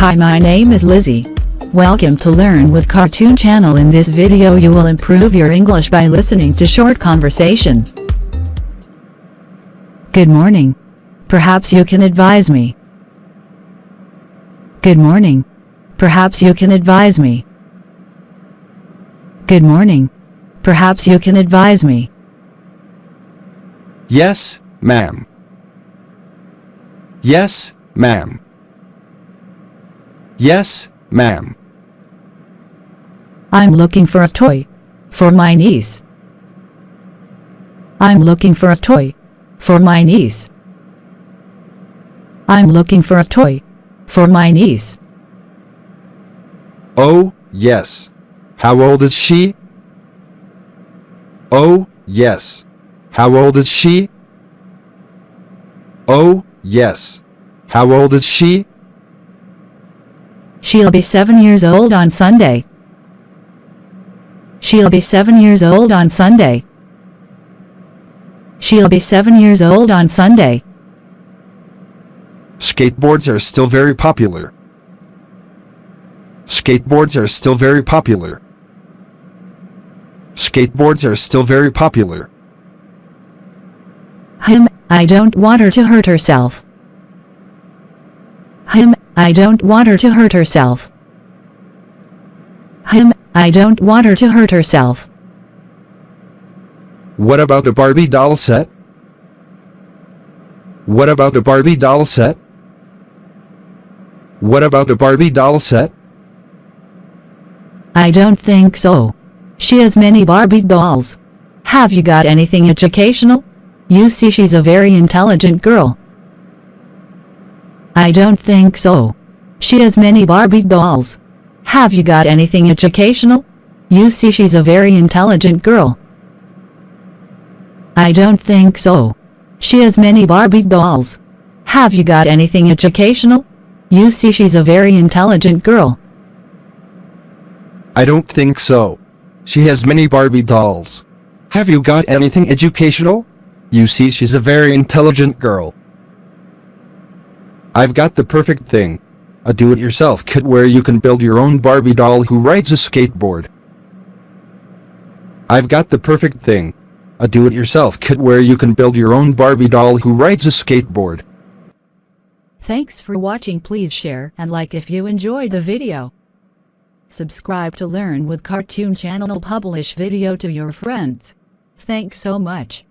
Hi, my name is Lizzie. Welcome to Learn with Cartoon Channel. In this video you will improve your English by listening to short conversation. Good morning. Perhaps you can advise me. Good morning. Perhaps you can advise me. Good morning. Perhaps you can advise me. Yes, ma'am. Yes, ma'am. Yes, ma'am. I'm looking for a toy for my niece. I'm looking for a toy for my niece. I'm looking for a toy for my niece. Oh, yes. How old is she? Oh, yes. How old is she? Oh, yes. How old is she? She'll be 7 years old on Sunday. She'll be 7 years old on Sunday. She'll be 7 years old on Sunday. Skateboards are still very popular. Skateboards are still very popular. Skateboards are still very popular. I don't want her to hurt herself. I don't want her to hurt herself. I don't want her to hurt herself. What about a Barbie doll set? What about a Barbie doll set? What about a Barbie doll set? I don't think so. She has many Barbie dolls. Have you got anything educational? You see, she's a very intelligent girl. I don't think so. She has many Barbie dolls. Have you got anything educational? You see, she's a very intelligent girl. I don't think so. She has many Barbie dolls. Have you got anything educational? You see, she's a very intelligent girl. I don't think so. She has many Barbie dolls. Have you got anything educational? You see, she's a very intelligent girl. I've got the perfect thing. A do-it-yourself kit where you can build your own Barbie doll who rides a skateboard. I've got the perfect thing. A do-it-yourself kit where you can build your own Barbie doll who rides a skateboard. Thanks for watching. Please share and like if you enjoyed the video. Subscribe to Learn with Cartoon Channel. Publish video to your friends. Thanks so much.